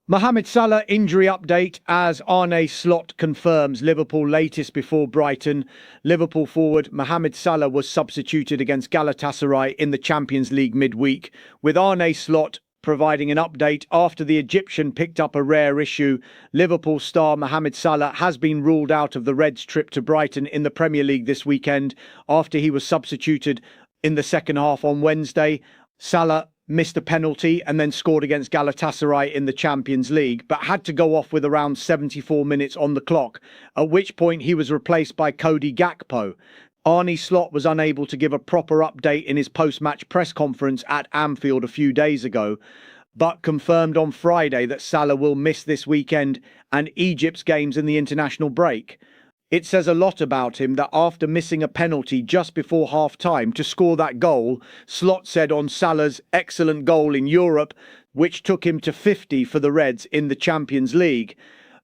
Mohamed Salah injury update as Arne Slot confirms Liverpool latest before Brighton. Liverpool forward Mohamed Salah was substituted against Galatasaray in the Champions League midweek, with Arne Slot providing an update after the Egyptian picked up a rare issue. Liverpool star Mohamed Salah has been ruled out of the Reds' trip to Brighton in the Premier League this weekend after he was substituted in the second half on Wednesday. Salah missed a penalty and then scored against Galatasaray in the Champions League, but had to go off with around 74 minutes on the clock, at which point he was replaced by Cody Gakpo. Arne Slot was unable to give a proper update in his post-match press conference at Anfield a few days ago, but confirmed on Friday that Salah will miss this weekend and Egypt's games in the international break. It says a lot about him that after missing a penalty just before half-time to score that goal, Slot said on Salah's excellent goal in Europe, which took him to 50 for the Reds in the Champions League.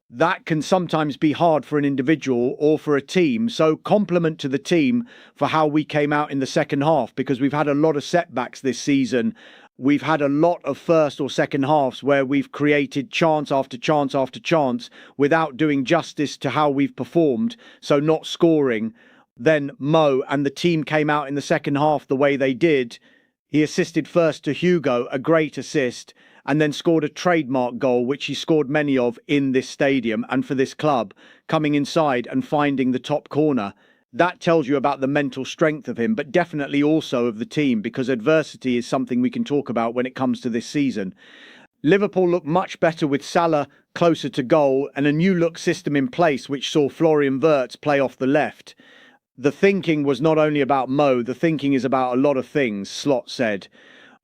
That can sometimes be hard for an individual or for a team, so compliment to the team for how we came out in the second half, because we've had a lot of setbacks this season. We've had a lot of first or second halves where we've created chance after chance after chance without doing justice to how we've performed, so not scoring. Then Mo and the team came out in the second half the way they did. He assisted first to Hugo, a great assist, and then scored a trademark goal, which he scored many of in this stadium and for this club, coming inside and finding the top corner. That tells you about the mental strength of him, but definitely also of the team, because adversity is something we can talk about when it comes to this season. Liverpool looked much better with Salah closer to goal and a new look system in place, which saw Florian Wirtz play off the left. The thinking was not only about Mo, the thinking is about a lot of things, Slot said.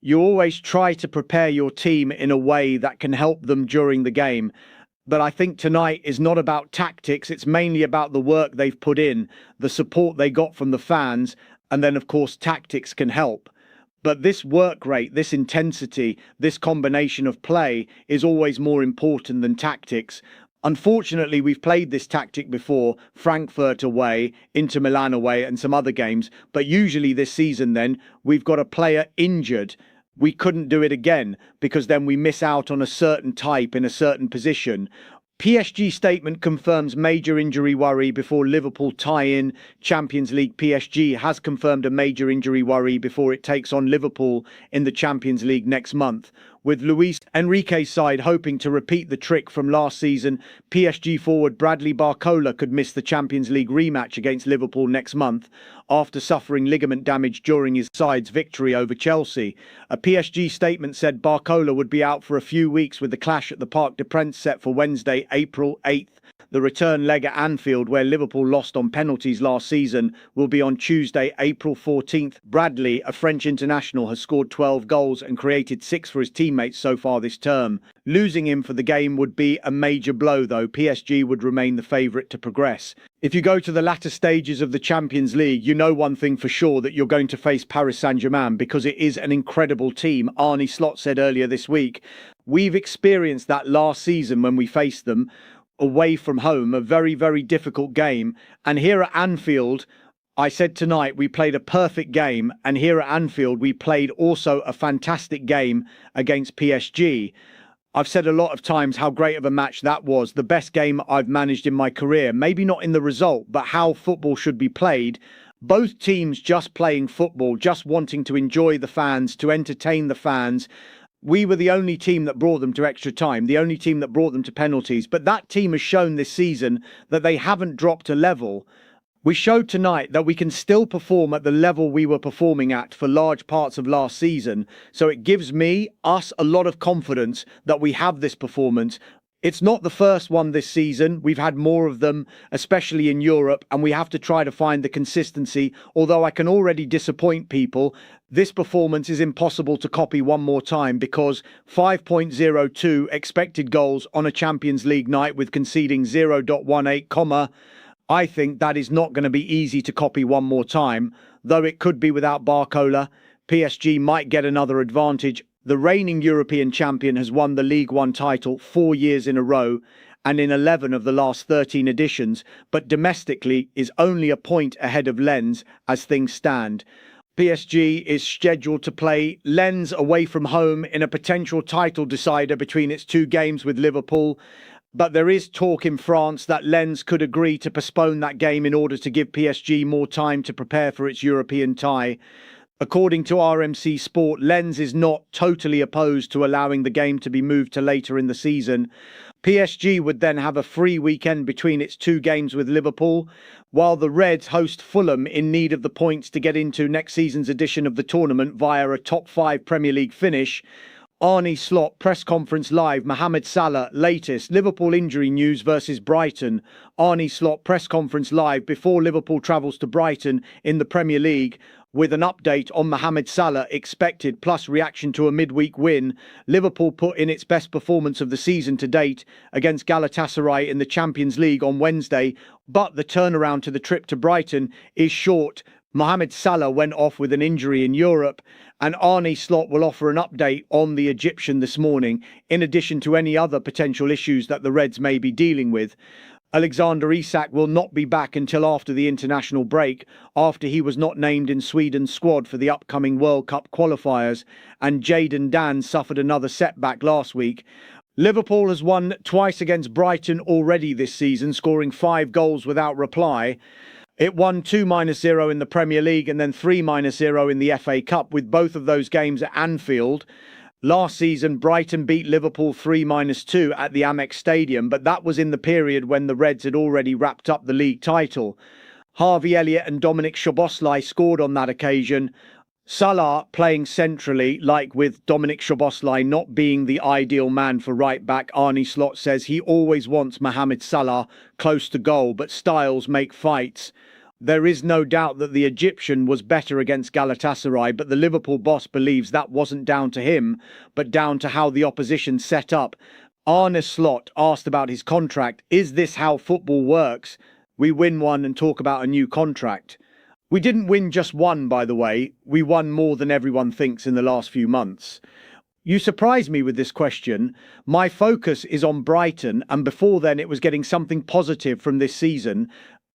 You always try to prepare your team in a way that can help them during the game. But I think tonight is not about tactics. It's mainly about the work they've put in, the support they got from the fans, and then, of course, tactics can help. But this work rate, this intensity, this combination of play is always more important than tactics. Unfortunately, we've played this tactic before, Frankfurt away, Inter Milan away, and some other games. But usually this season then, we've got a player injured. We couldn't do it again because then we miss out on a certain type in a certain position. PSG statement confirms major injury worry before Liverpool tie-in. Champions League PSG has confirmed a major injury worry before it takes on Liverpool in the Champions League next month. With Luis Enrique's side hoping to repeat the trick from last season, PSG forward Bradley Barcola could miss the Champions League rematch against Liverpool next month after suffering ligament damage during his side's victory over Chelsea. A PSG statement said Barcola would be out for a few weeks with the clash at the Parc des Princes set for Wednesday, April 8th. The return leg at Anfield, where Liverpool lost on penalties last season, will be on Tuesday, April 14th. Bradley, a French international, has scored 12 goals and created 6 for his teammates so far this term. Losing him for the game would be a major blow, though. PSG would remain the favourite to progress. If you go to the latter stages of the Champions League, you know one thing for sure, that you're going to face Paris Saint-Germain, because it is an incredible team. Arne Slot said earlier this week, we've experienced that last season when we faced them away from home, a very, very difficult game. And here at Anfield, I said tonight we played a perfect game, and here at Anfield we played also a fantastic game against PSG. I've said a lot of times how great of a match that was, the best game I've managed in my career, maybe not in the result, but how football should be played. Both teams just playing football, just wanting to enjoy the fans, to entertain the fans. We were the only team that brought them to extra time, the only team that brought them to penalties. But that team has shown this season that they haven't dropped a level. We showed tonight that we can still perform at the level we were performing at for large parts of last season. So it gives us a lot of confidence that we have this performance. It's not the first one this season. We've had more of them, especially in Europe, and we have to try to find the consistency. Although I can already disappoint people, this performance is impossible to copy one more time, because 5.02 expected goals on a Champions League night with conceding 0.18, I think that is not going to be easy to copy one more time, though it could be without Barcola. PSG might get another advantage. The reigning European champion has won the League One title 4 years in a row and in 11 of the last 13 editions, but domestically is only a point ahead of Lens as things stand. PSG is scheduled to play Lens away from home in a potential title decider between its two games with Liverpool. But there is talk in France that Lens could agree to postpone that game in order to give PSG more time to prepare for its European tie. According to RMC Sport, Lens is not totally opposed to allowing the game to be moved to later in the season. PSG would then have a free weekend between its two games with Liverpool, while the Reds host Fulham in need of the points to get into next season's edition of the tournament via a top-5 Premier League finish. Arne Slot, press conference live. Mohamed Salah, latest. Liverpool injury news versus Brighton. Arne Slot, press conference live before Liverpool travels to Brighton in the Premier League with an update on Mohamed Salah expected, plus reaction to a midweek win. Liverpool put in its best performance of the season to date against Galatasaray in the Champions League on Wednesday, but the turnaround to the trip to Brighton is short. Mohamed Salah went off with an injury in Europe, and Arne Slot will offer an update on the Egyptian this morning, in addition to any other potential issues that the Reds may be dealing with. Alexander Isak will not be back until after the international break, after he was not named in Sweden's squad for the upcoming World Cup qualifiers, and Jadon Dan suffered another setback last week. Liverpool has won twice against Brighton already this season, scoring 5 goals without reply. It won 2-0 in the Premier League and then 3-0 in the FA Cup, with both of those games at Anfield. Last season, Brighton beat Liverpool 3-2 at the Amex Stadium, but that was in the period when the Reds had already wrapped up the league title. Harvey Elliott and Dominic Szoboszlai scored on that occasion. Salah playing centrally, like with Dominic Szoboszlai not being the ideal man for right-back. Arne Slot says he always wants Mohamed Salah close to goal, but styles make fights. There is no doubt that the Egyptian was better against Galatasaray, but the Liverpool boss believes that wasn't down to him, but down to how the opposition set up. Arne Slot asked about his contract. Is this how football works? We win one and talk about a new contract. We didn't win just one, by the way. We won more than everyone thinks in the last few months. You surprise me with this question. My focus is on Brighton, and before then it was getting something positive from this season.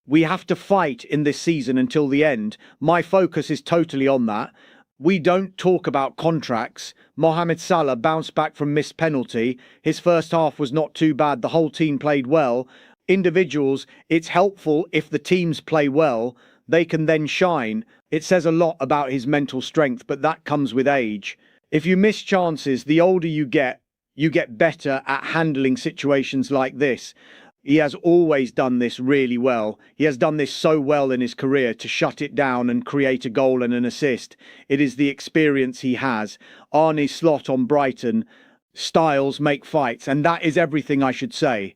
We have to fight in this season until the end. My focus is totally on that. We don't talk about contracts. Mohamed Salah bounced back from missed penalty. His first half was not too bad. The whole team played well. Individuals, it's helpful if the teams play well. They can then shine. It says a lot about his mental strength, but that comes with age. If you miss chances, the older you get better at handling situations like this. He has always done this really well. He has done this so well in his career to shut it down and create a goal and an assist. It is the experience he has. Arne Slot on Brighton. Styles make fights, and that is everything I should say.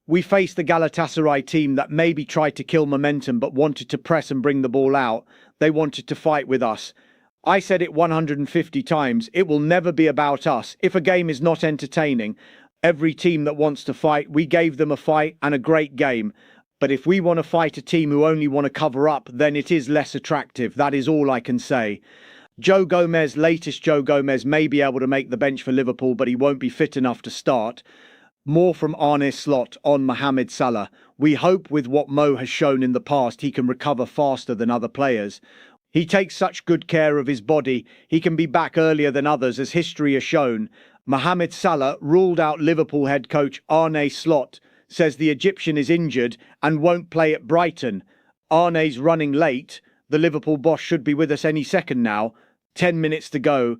We faced the Galatasaray team that maybe tried to kill momentum but wanted to press and bring the ball out. They wanted to fight with us. I said it 150 times. It will never be about us. If a game is not entertaining, every team that wants to fight, we gave them a fight and a great game. But if we want to fight a team who only want to cover up, then it is less attractive. That is all I can say. Joe Gomez, latest Joe Gomez, may be able to make the bench for Liverpool, but he won't be fit enough to start. More from Arne Slot on Mohamed Salah. We hope with what Mo has shown in the past, he can recover faster than other players. He takes such good care of his body. He can be back earlier than others, as history has shown. Mohamed Salah ruled out Liverpool head coach Arne Slot, says the Egyptian is injured and won't play at Brighton. Arne's running late. The Liverpool boss should be with us any second now. 10 minutes to go.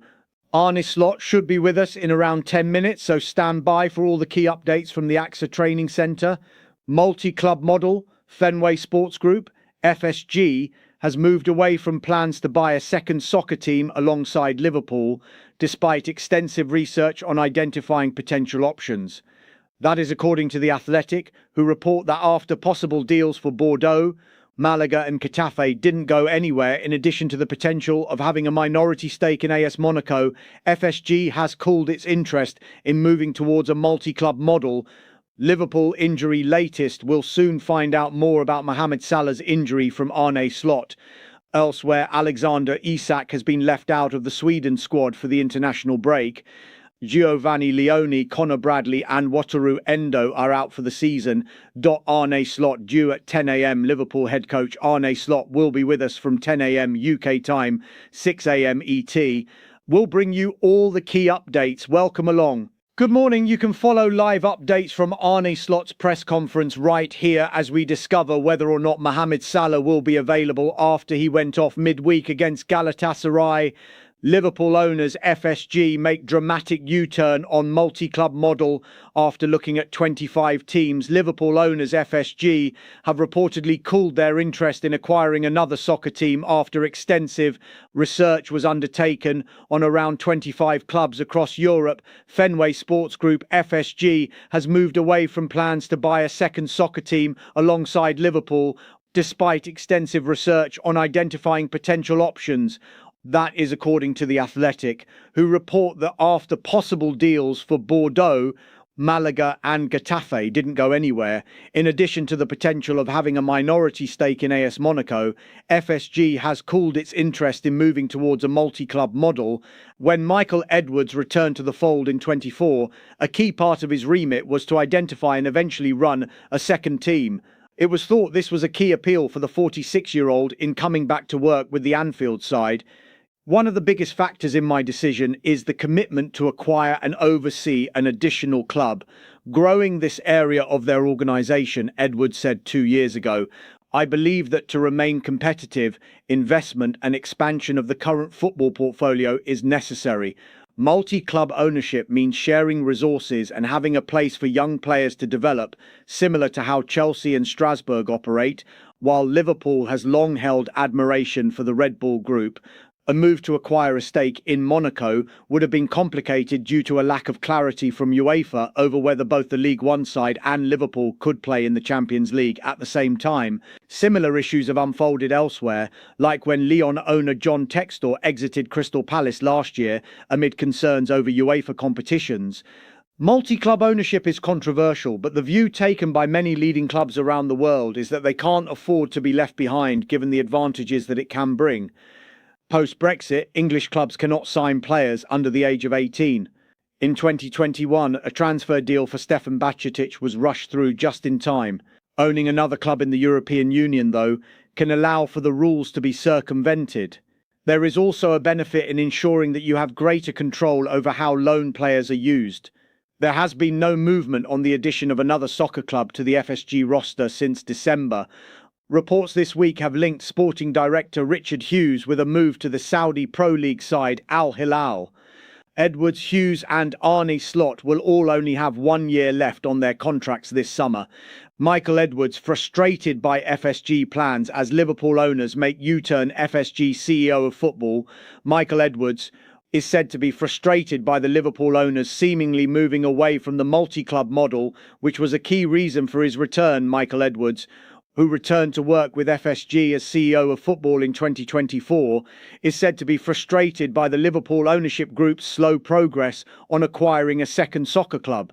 Arne Slot should be with us in around 10 minutes, so stand by for all the key updates from the AXA Training Centre. Multi-club model, Fenway Sports Group, FSG, has moved away from plans to buy a second soccer team alongside Liverpool, despite extensive research on identifying potential options. That is according to The Athletic, who report that after possible deals for Bordeaux, Malaga and Getafe didn't go anywhere. In addition to the potential of having a minority stake in AS Monaco, FSG has cooled its interest in moving towards a multi-club model. Liverpool injury latest. We'll soon find out more about Mohamed Salah's injury from Arne Slot. Elsewhere, Alexander Isak has been left out of the Sweden squad for the international break. Giovanni Leone, Conor Bradley and Wataru Endo are out for the season. Arne Slot due at 10 a.m. Liverpool head coach Arne Slot will be with us from 10 a.m. UK time, 6 a.m. ET. We'll bring you all the key updates. Welcome along. Good morning. You can follow live updates from Arne Slot's press conference right here as we discover whether or not Mohamed Salah will be available after he went off midweek against Galatasaray. Liverpool owners FSG make dramatic U-turn on multi-club model after looking at 25 teams. Liverpool owners FSG have reportedly cooled their interest in acquiring another soccer team after extensive research was undertaken on around 25 clubs across Europe. Fenway Sports Group FSG has moved away from plans to buy a second soccer team alongside Liverpool, despite extensive research on identifying potential options. That is according to The Athletic, who report that after possible deals for Bordeaux, Malaga and Getafe didn't go anywhere, in addition to the potential of having a minority stake in AS Monaco, FSG has cooled its interest in moving towards a multi-club model. When Michael Edwards returned to the fold in 24, a key part of his remit was to identify and eventually run a second team. It was thought this was a key appeal for the 46-year-old in coming back to work with the Anfield side. One of the biggest factors in my decision is the commitment to acquire and oversee an additional club, growing this area of their organisation, Edwards said 2 years ago. I believe that to remain competitive, investment and expansion of the current football portfolio is necessary. Multi-club ownership means sharing resources and having a place for young players to develop, similar to how Chelsea and Strasbourg operate, while Liverpool has long held admiration for the Red Bull Group. A move to acquire a stake in Monaco would have been complicated due to a lack of clarity from UEFA over whether both the League One side and Liverpool could play in the Champions League at the same time. Similar issues have unfolded elsewhere, like when Lyon owner John Textor exited Crystal Palace last year amid concerns over UEFA competitions. Multi-club ownership is controversial, but the view taken by many leading clubs around the world is that they can't afford to be left behind given the advantages that it can bring. Post-Brexit, English clubs cannot sign players under the age of 18. In 2021, a transfer deal for Stefan Bajcetic was rushed through just in time. Owning another club in the European Union, though, can allow for the rules to be circumvented. There is also a benefit in ensuring that you have greater control over how loan players are used. There has been no movement on the addition of another soccer club to the FSG roster since December. Reports this week have linked sporting director Richard Hughes with a move to the Saudi Pro League side Al Hilal. Edwards, Hughes and Arne Slot will all only have 1 year left on their contracts this summer. Michael Edwards frustrated by FSG plans as Liverpool owners make U-turn. FSG CEO of football, Michael Edwards, is said to be frustrated by the Liverpool owners seemingly moving away from the multi-club model, which was a key reason for his return. Michael Edwards, who returned to work with FSG as CEO of football in 2024, is said to be frustrated by the Liverpool ownership group's slow progress on acquiring a second soccer club.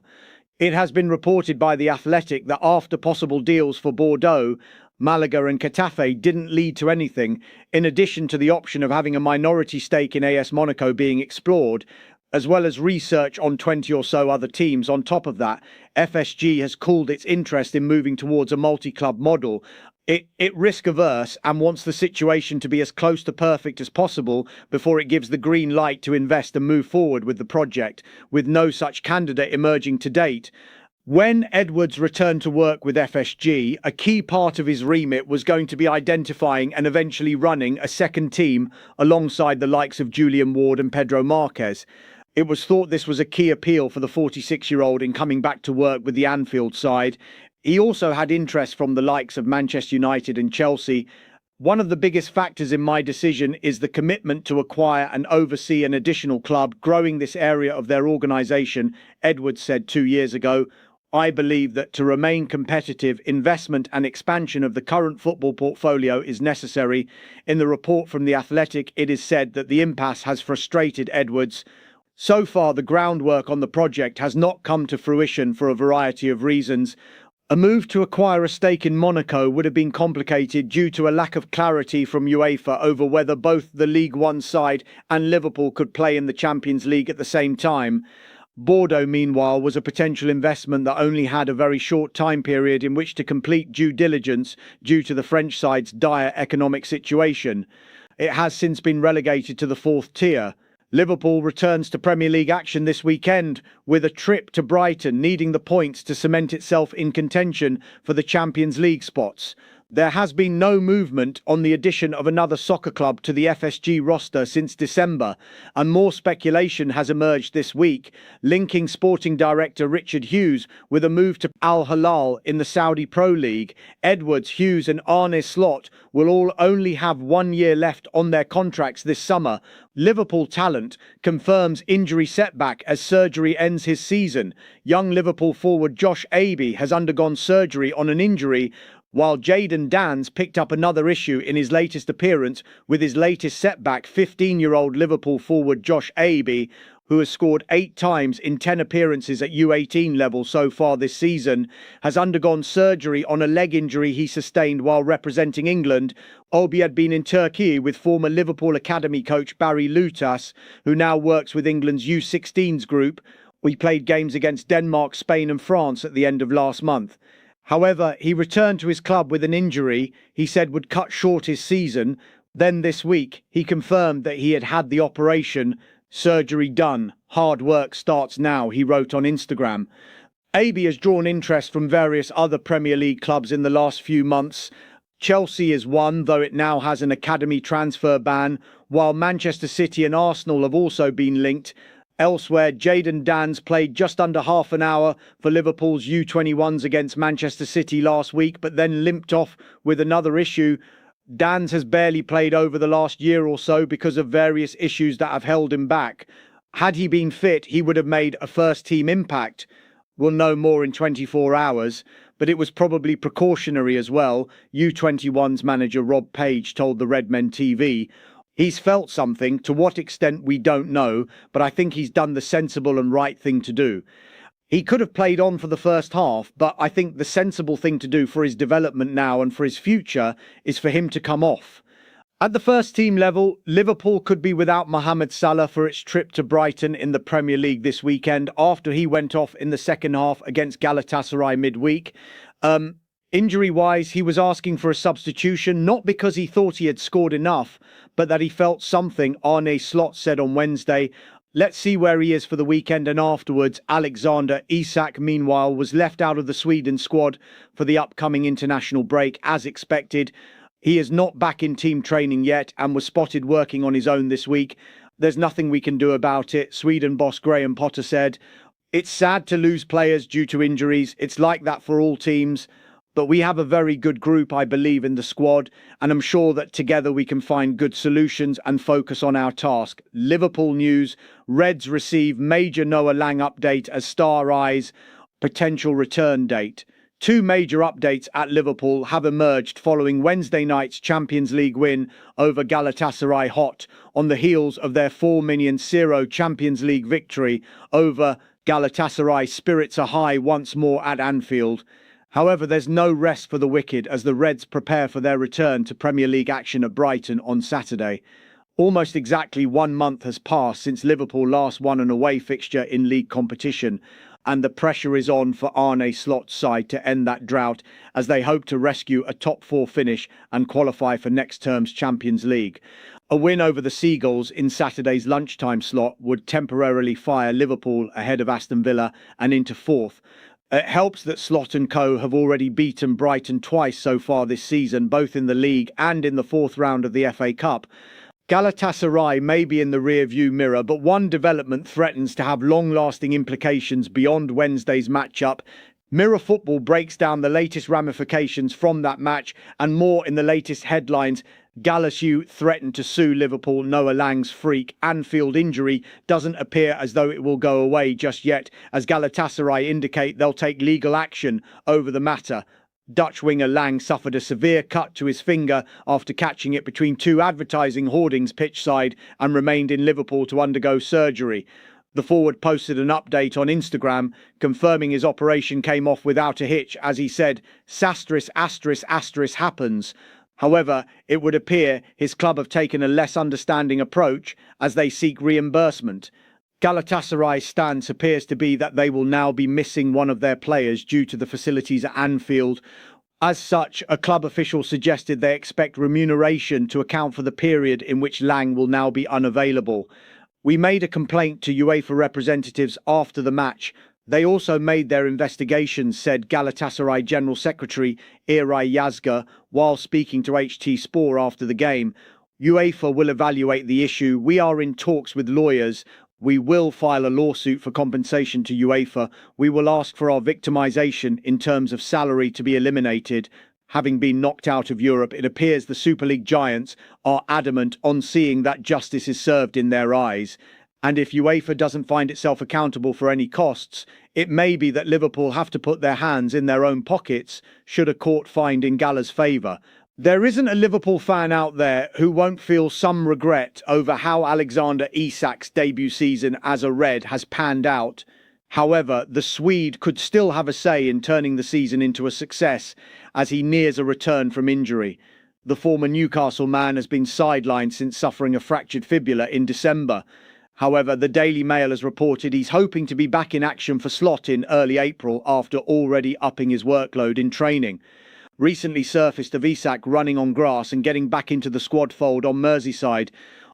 It has been reported by The Athletic that after possible deals for Bordeaux, Malaga and Getafe didn't lead to anything, in addition to the option of having a minority stake in AS Monaco being explored, as well as research on 20 or so other teams. On top of that, FSG has cooled its interest in moving towards a multi-club model. It risk-averse and wants the situation to be as close to perfect as possible before it gives the green light to invest and move forward with the project, with no such candidate emerging to date. When Edwards returned to work with FSG, a key part of his remit was going to be identifying and eventually running a second team alongside the likes of Julian Ward and Pedro Marquez. It was thought this was a key appeal for the 46-year-old in coming back to work with the Anfield side. He also had interest from the likes of Manchester United and Chelsea. One of the biggest factors in my decision is the commitment to acquire and oversee an additional club, growing this area of their organisation, Edwards said 2 years ago. I believe that to remain competitive, investment and expansion of the current football portfolio is necessary. In the report from The Athletic, it is said that the impasse has frustrated Edwards. So far, the groundwork on the project has not come to fruition for a variety of reasons. A move to acquire a stake in Monaco would have been complicated due to a lack of clarity from UEFA over whether both the League One side and Liverpool could play in the Champions League at the same time. Bordeaux, meanwhile, was a potential investment that only had a very short time period in which to complete due diligence due to the French side's dire economic situation. It has since been relegated to the fourth tier. Liverpool returns to Premier League action this weekend with a trip to Brighton, needing the points to cement itself in contention for the Champions League spots. There has been no movement on the addition of another soccer club to the FSG roster since December, and more speculation has emerged this week, linking sporting director Richard Hughes with a move to Al Hilal in the Saudi Pro League. Edwards, Hughes and Arne Slot will all only have 1 year left on their contracts this summer. Liverpool talent confirms injury setback as surgery ends his season. Young Liverpool forward Josh Aibey has undergone surgery on an injury, while Jayden Danns picked up another issue in his latest appearance with his latest setback. 15-year-old Liverpool forward Josh Aibey, who has scored 8 times in 10 appearances at U18 level so far this season, has undergone surgery on a leg injury he sustained while representing England. Aibey had been in Turkey with former Liverpool academy coach Barry Lutas, who now works with England's U16s group. We played games against Denmark, Spain and France at the end of last month. However, he returned to his club with an injury he said would cut short his season. Then this week, he confirmed that he had had the operation. Surgery done. Hard work starts now, he wrote on Instagram. Aibey has drawn interest from various other Premier League clubs in the last few months. Chelsea is one, though it now has an academy transfer ban, while Manchester City and Arsenal have also been linked. Elsewhere, Jayden Danns played just under half an hour for Liverpool's U21s against Manchester City last week, but then limped off with another issue. Danns has barely played over the last year or so because of various issues that have held him back. Had he been fit, he would have made a first-team impact. We'll know more in 24 hours, but it was probably precautionary as well, U21's manager Rob Page told the Redmen TV. He's felt something, to what extent we don't know, but I think he's done the sensible and right thing to do. He could have played on for the first half, but I think the sensible thing to do for his development now and for his future is for him to come off. At the first team level, Liverpool could be without Mohamed Salah for its trip to Brighton in the Premier League this weekend after he went off in the second half against Galatasaray midweek. Injury-wise, he was asking for a substitution, not because he thought he had scored enough, but that he felt something, Arne Slot said on Wednesday. Let's see where he is for the weekend and afterwards. Alexander Isak, meanwhile, was left out of the Sweden squad for the upcoming international break, as expected. He is not back in team training yet and was spotted working on his own this week. There's nothing we can do about it, Sweden boss Graham Potter said. It's sad to lose players due to injuries. It's like that for all teams. But we have a very good group, I believe, in the squad, and I'm sure that together we can find good solutions and focus on our task. Liverpool news: Reds receive major Noah Lang update as Star eyes potential return date. 2 major updates at Liverpool have emerged following Wednesday night's Champions League win over Galatasaray Hot on the heels of their 4-0 Champions League victory over Galatasaray. Spirits are high once more at Anfield. However, there's no rest for the wicked as the Reds prepare for their return to Premier League action at Brighton on Saturday. Almost exactly 1 month has passed since Liverpool last won an away fixture in league competition, and the pressure is on for Arne Slot's side to end that drought as they hope to rescue a top 4 finish and qualify for next term's Champions League. A win over the Seagulls in Saturday's lunchtime slot would temporarily fire Liverpool ahead of Aston Villa and into 4th. It helps that Slot and co have already beaten Brighton twice so far this season, both in the league and in the 4th round of the FA Cup. Galatasaray may be in the rear-view mirror, but one development threatens to have long-lasting implications beyond Wednesday's matchup. Mirror Football breaks down the latest ramifications from that match and more in the latest headlines. Galatasaray threatened to sue Liverpool. Noah Lang's freak Anfield injury doesn't appear as though it will go away just yet, as Galatasaray indicate they'll take legal action over the matter. Dutch winger Lang suffered a severe cut to his finger after catching it between 2 advertising hoardings pitchside and remained in Liverpool to undergo surgery. The forward posted an update on Instagram confirming his operation came off without a hitch, as he said, "**** happens." However, it would appear his club have taken a less understanding approach as they seek reimbursement. Galatasaray's stance appears to be that they will now be missing one of their players due to the facilities at Anfield. As such, a club official suggested they expect remuneration to account for the period in which Lang will now be unavailable. We made a complaint to UEFA representatives after the match. They also made their investigations, said Galatasaray General Secretary Iray Yazga while speaking to HT Spor after the game. UEFA will evaluate the issue. We are in talks with lawyers. We will file a lawsuit for compensation to UEFA. We will ask for our victimisation in terms of salary to be eliminated. Having been knocked out of Europe, it appears the Super League giants are adamant on seeing that justice is served in their eyes. And if UEFA doesn't find itself accountable for any costs, it may be that Liverpool have to put their hands in their own pockets should a court find in Gala's favour. There isn't a Liverpool fan out there who won't feel some regret over how Alexander Isak's debut season as a Red has panned out. However, the Swede could still have a say in turning the season into a success as he nears a return from injury. The former Newcastle man has been sidelined since suffering a fractured fibula in December. However, the Daily Mail has reported he's hoping to be back in action for Slot in early April after already upping his workload in training. Recently surfaced of Isak running on grass and getting back into the squad fold on Merseyside.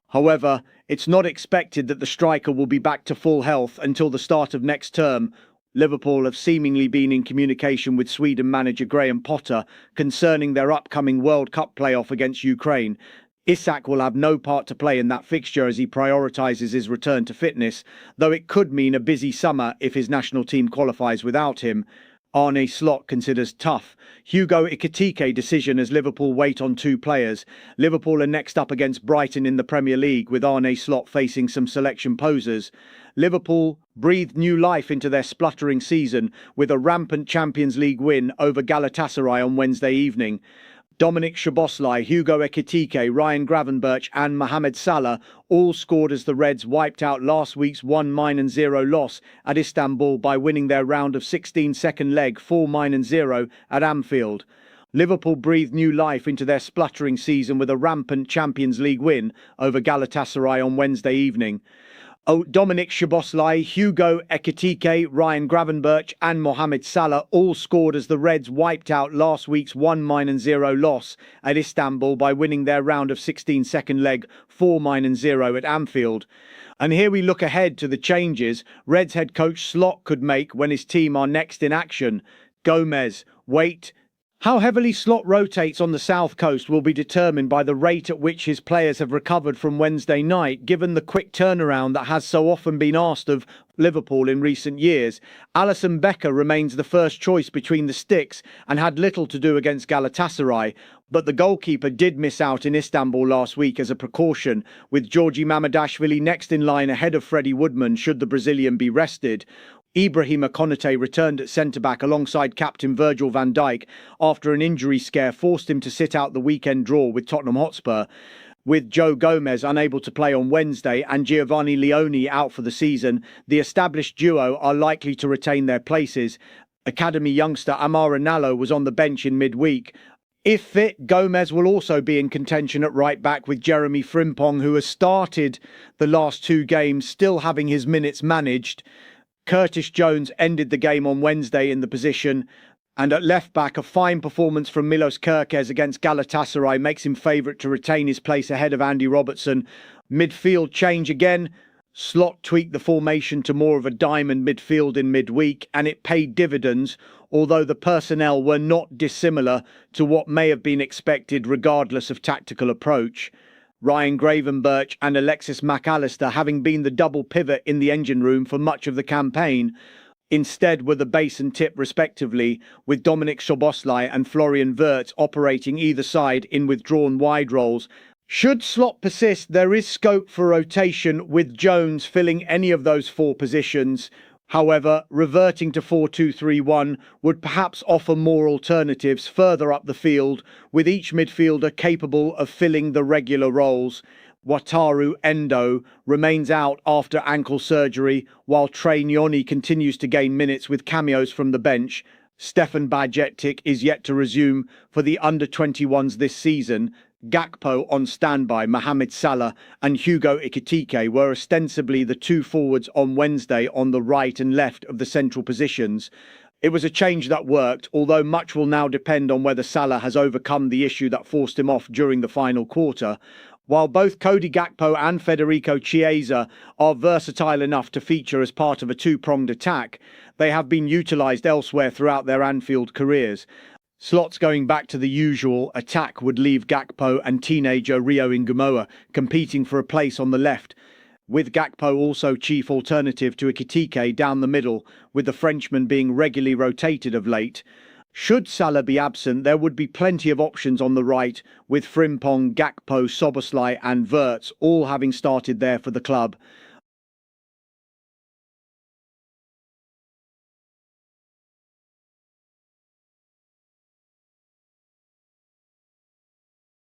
However, it's not expected that the striker will be back to full health until the start of next term. Liverpool have seemingly been in communication with Sweden manager Graham Potter concerning their upcoming World Cup playoff against Ukraine. Isak will have no part to play in that fixture as he prioritises his return to fitness, though it could mean a busy summer if his national team qualifies without him. Arne Slot considers tough Hugo Ekitike decision as Liverpool wait on two players. Liverpool are next up against Brighton in the Premier League, with Arne Slot facing some selection posers. Liverpool breathed new life into their spluttering season with a rampant Champions League win over Galatasaray on Wednesday evening. Dominic Szoboszlai, Hugo Ekitike, Ryan Gravenberch and Mohamed Salah all scored as the Reds wiped out last week's 1-0 loss at Istanbul by winning their round of 16 second leg 4-0 at Anfield. Liverpool breathed new life into their spluttering season with a rampant Champions League win over Galatasaray on Wednesday evening. Dominic Szoboszlai, Hugo Ekitike, Ryan Gravenberch and Mohamed Salah all scored as the Reds wiped out last week's 1-0 loss at Istanbul by winning their round of 16 second leg 4-0 at Anfield. And here we look ahead to the changes Reds head coach Slot could make when his team are next in action. Gomez, Waite. How heavily Slot rotates on the south coast will be determined by the rate at which his players have recovered from Wednesday night, given the quick turnaround that has so often been asked of Liverpool in recent years. Alisson Becker remains the first choice between the sticks and had little to do against Galatasaray, but the goalkeeper did miss out in Istanbul last week as a precaution, with Georgi Mamardashvili next in line ahead of Freddie Woodman should the Brazilian be rested. Ibrahima Konate returned at centre-back alongside captain Virgil van Dijk after an injury scare forced him to sit out the weekend draw with Tottenham Hotspur. With Joe Gomez unable to play on Wednesday and Giovanni Leone out for the season, the established duo are likely to retain their places. Academy youngster Amara Nallo was on the bench in midweek. If fit, Gomez will also be in contention at right back with Jeremy Frimpong, who has started the last two games, still having his minutes managed. Curtis Jones ended the game on Wednesday in the position, and at left back a fine performance from Milos Kerkez against Galatasaray makes him favourite to retain his place ahead of Andy Robertson. Midfield change again. Slot tweaked the formation to more of a diamond midfield in midweek, and it paid dividends, although the personnel were not dissimilar to what may have been expected regardless of tactical approach. Ryan Gravenberch and Alexis McAllister having been the double pivot in the engine room for much of the campaign, instead were the base and tip respectively, with Dominic Szoboszlai and Florian Wirtz operating either side in withdrawn wide roles. Should Slot persist, there is scope for rotation, with Jones filling any of those four positions. However, reverting to 4-2-3-1 would perhaps offer more alternatives further up the field, with each midfielder capable of filling the regular roles. Wataru Endo remains out after ankle surgery, while Trey Nyoni continues to gain minutes with cameos from the bench. Stefan Bajcetic is yet to resume for the under-21s this season. Gakpo on standby, Mohamed Salah and Hugo Ekitike were ostensibly the two forwards on Wednesday on the right and left of the central positions. It was a change that worked, although much will now depend on whether Salah has overcome the issue that forced him off during the final quarter. While both Cody Gakpo and Federico Chiesa are versatile enough to feature as part of a two-pronged attack, they have been utilised elsewhere throughout their Anfield careers. Slots going back to the usual attack would leave Gakpo and teenager Rio Ngumoa competing for a place on the left, with Gakpo also chief alternative to Ekitike down the middle, with the Frenchman being regularly rotated of late. Should Salah be absent, there would be plenty of options on the right, with Frimpong, Gakpo, Szoboszlai and Wirtz all having started there for the club.